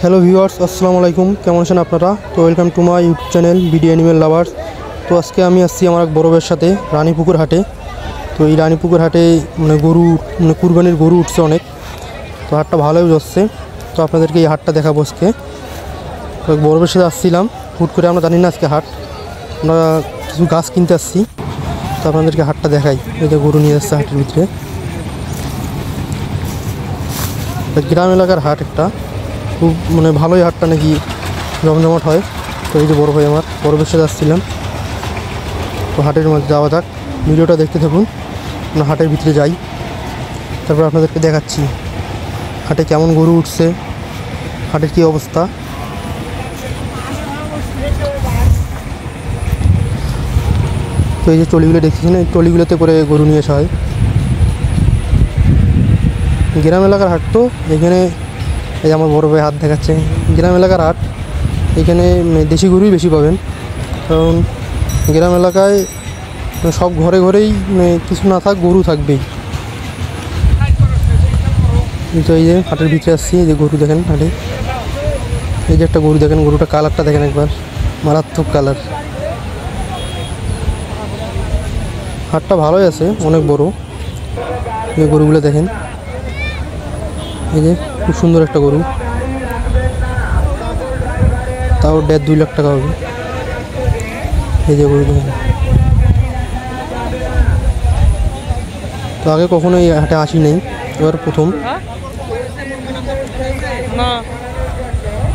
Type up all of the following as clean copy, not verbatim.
Hello viewers, আসসালামু আলাইকুম। কেমন আছেন আপনারা? তো welcome to my YouTube channel BD animal lovers. তো আজকে আমি আসছি আমার এক বড় ভাইয়ের সাথে রানীপুকুর হাটে। তো এই রানীপুকুর হাটে গরু কুরবানির গরু উঠছে অনেক। তো হাটটা ভালোই যাচ্ছে। তো আপনাদেরকে এই হাটটা দেখাবো আজকে। তো এক বড় ভাইয়ের সাথে আসছিলাম, হুট করে আমরা জানি না আজকে হাট, আমরা কিছু গাছ কিনতে আসছি। তো আপনাদেরকে হাটটা দেখাই। এই যে গরু নিয়ে যাচ্ছে হাটের ভিতরে। গ্রাম এলাকার হাট একটা, খুব ভালোই হাটটা নাকি জমজমাট হয়। তো এই যে বড় ভাই আমার বড় ভাইয়ের সাথে আসছিলাম। তো হাটের মধ্যে যাওয়া যাক, ভিডিওটা দেখতে থাকুন। আমরা হাটের ভিতরে যাই, তারপর আপনাদেরকে দেখাচ্ছি হাটে কেমন গরু উঠছে, হাটের কী অবস্থা। তো এই যে ট্রলিগুলো দেখতেছেন, এই ট্রলিগুলোতে করে গরু নিয়ে আসা হয়। গ্রাম এলাকার হাট তো, এখানে এই আমার বড় ভাই হাট দেখাচ্ছে। গ্রাম এলাকার হাট, এখানে দেশি গরুই বেশি পাবেন, কারণ গ্রাম এলাকায় সব ঘরে ঘরেই কিছু না থাক গরু থাকবেই। কিন্তু এই যে হাটের ভিতরে আসছি, এই যে গরু দেখেন হাটে, এই যে একটা গরু দেখেন, গরুটা কালারটা দেখেন একবার, মারাত্মক কালার। হাটটা ভালোই আছে, অনেক বড়। এই গরুগুলো দেখেন, এই যে খুব সুন্দর একটা গরু, তাও 1.5-2 লাখ টাকা হবে। এই যে গরু দেখেন। তো আগে কখনো এই হাটে আসি নেই, এবার প্রথম।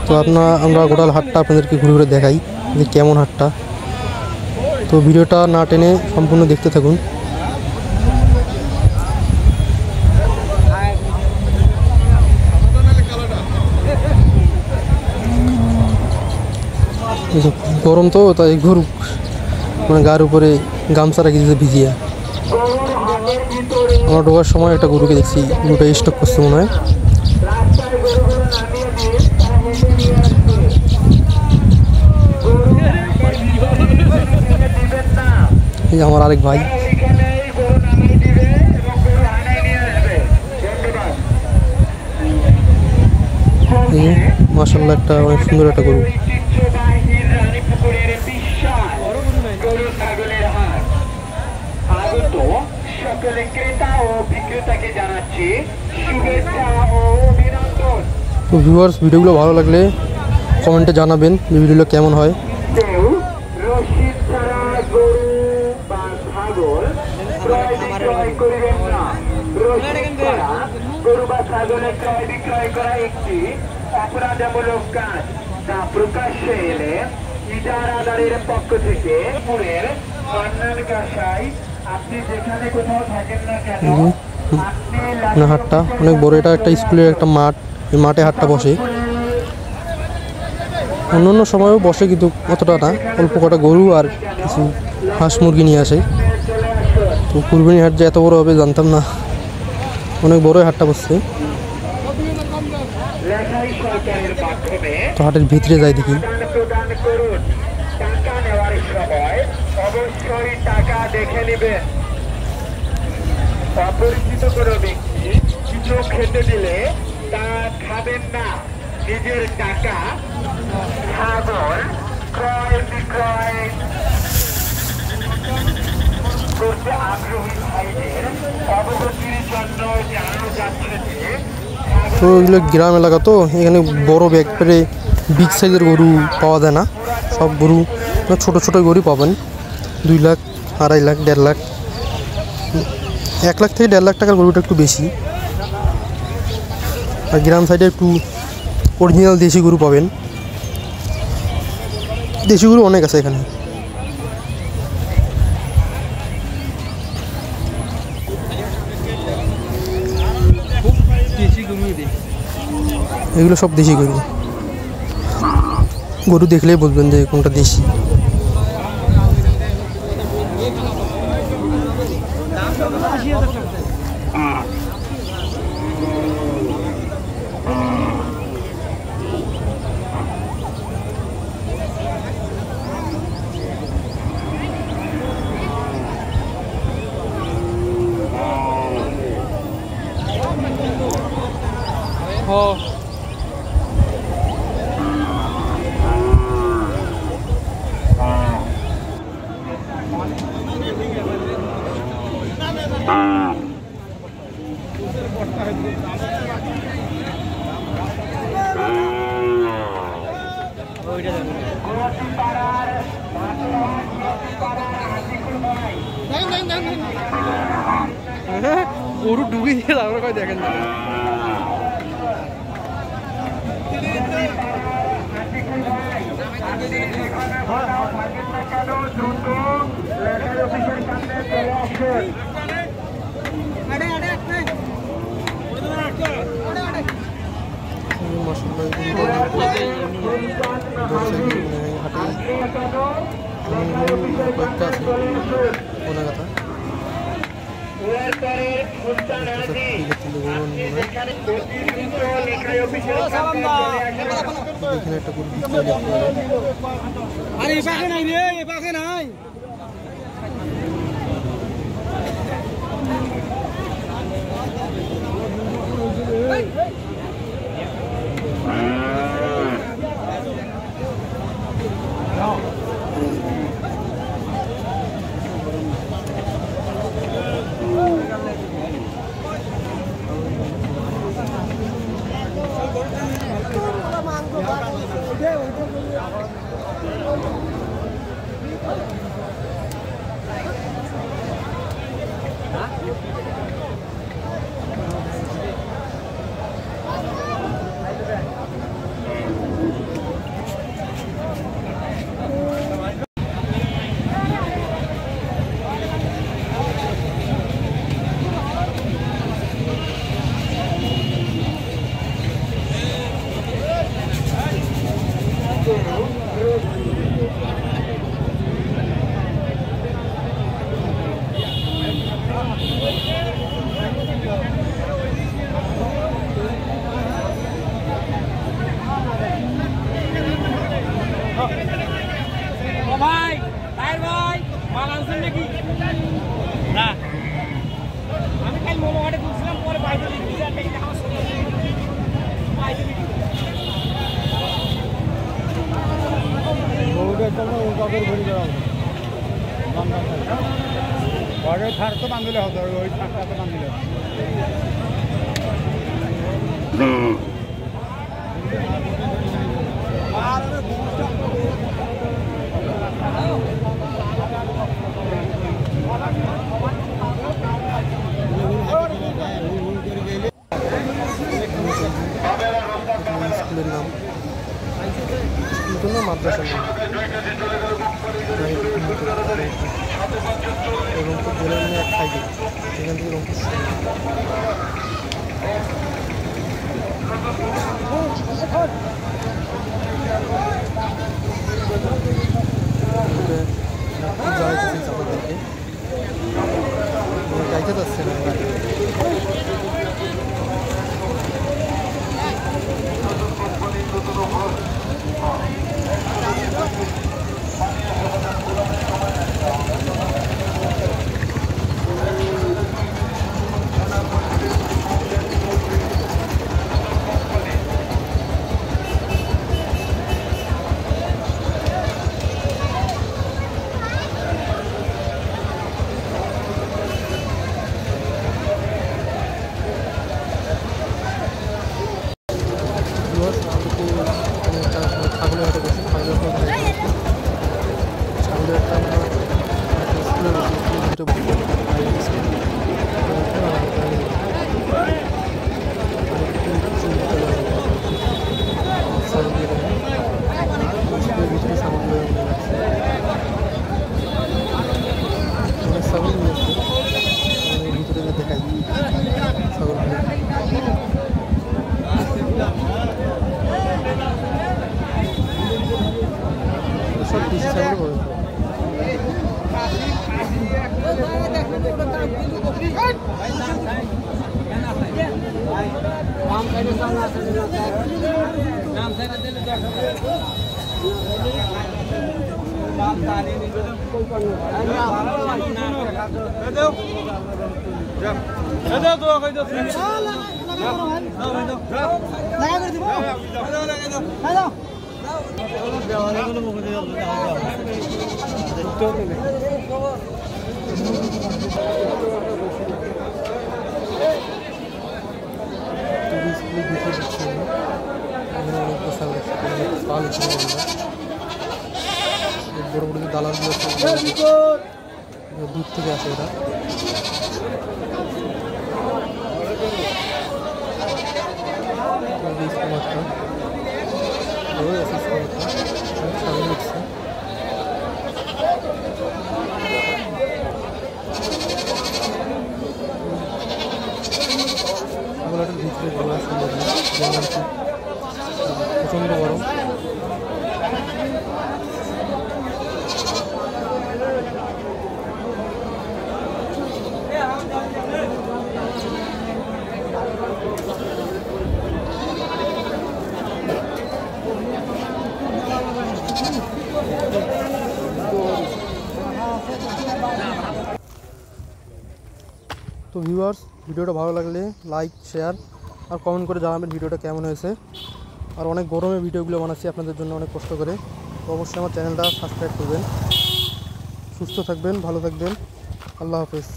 তো আমরা গোটাল হাটটা আপনাদেরকে ঘুরে ঘুরে দেখাই যে কেমন হাটটা। তো ভিডিওটা না টেনে সম্পূর্ণ দেখতে থাকুন। গরম তো, তাই গরু গার উপরে গামছা রাখি দিতে ভিজিয়ে। আমরা ঢোকার সময় একটা গরুকে দেখছি, গরুটা স্টক করছে মনে হয়। এই যে আমার আরেক ভাই, মাশাআল্লাহ একটা অনেক সুন্দর একটা গরু। তো ভিউয়ার্স, ভিডিওগুলো ভালো লাগলে কমেন্টে জানাবেন যে ভিডিওগুলো কেমন হয়। গরু বা ছাগলের ক্রয় বিক্রয় করা একটি অপরাধমূলক কাজ, তা প্রকাশ্যে এলে ইজার আদারের পক্ষ থেকে পুরের কর্নাল কাসাই আপনি যেখানে কোথাও থাকেন না কেন, হাটটা অনেক বড়। এটা একটা স্কুলের একটা মাঠ, এই মাঠে হাটটা বসে। অন্য সময়ও বসে, কিন্তু অতটা না, অল্প কটা গরু আর কিছু হাঁস মুরগি নিয়ে আসে। তো কুরবানি হাট যে এত বড় হবে জানতাম না, অনেক বড় হাটটা বসছে। তো হাটের ভিতরে যাই দেখি। অবশ্যই টাকা দেখে নেবেন। অপরিচিত কোনো ব্যক্তি কিছু খেতে দিলে তা খাবেন না। নিজের টাকা ছাগল ক্রয় বিক্রয় করতে আগ্রহী ভাইদের অবগতির জন্য জানানো যাচ্ছে যে, তো এগুলো গ্রাম এলাকা তো, এখানে বড় একবারে বিগ সাইজের গরু পাওয়া যায় না। সব গরু ছোটো ছোটো গরু পাবেন। 2 লাখ, 2.5 লাখ, 1.5 লাখ, 1 লাখ থেকে 1.5 লাখ টাকার গরুটা একটু বেশি। আর গ্রাম সাইডে একটু অরিজিনাল দেশি গরু পাবেন। দেশি গরু অনেক আছে এখানে। এগুলো সব দেশি গরু, গরু দেখলেই বলবেন যে কোনটা দেশি। গরু ডুবি দিয়ে তারপরে কয় দেখেন না। কয়েকটা আছে ওনার কথা এখানে একটা গরু নাই ভাই তাই ভাই মাল আনছেন নাকি না আমি কাল মোমো হাটে তুলছিলাম পরে বাইরে লিখে আর টাকা আমার সঙ্গে বাইরে লিখে ওটা তো কাপড় ভরি দাও ওরে থার তো বাঁধলে হতো ওই থারটা তো বাঁধলে স্কুলের নাম স্কুলটার নাম মাদ্রাসা রংপুর জেলার এক সাইডে সেখান থেকে রংপুর যাইতেছেন আমাদেরকে যাইতে যাচ্ছে না বড় বড় দালালগুলো দূর থেকে আসে এরা যে স্কুমারটা ওই আছে স্কুমারটা সামনে উঠছে। ছাগলটার ভিতরে গোলা সুন্দর না, প্রচণ্ড গরম। তো ভিউয়ার্স, ভিডিওটা ভালো লাগলে লাইক শেয়ার আর কমেন্ট করে জানাবেন ভিডিওটা কেমন হয়েছে। আর অনেক গরমে ভিডিওগুলো বানাচ্ছি আপনাদের জন্য অনেক কষ্ট করে। তো অবশ্যই আমার চ্যানেলটা সাবস্ক্রাইব করবেন। সুস্থ থাকবেন, ভালো থাকবেন। আল্লাহ হাফেজ।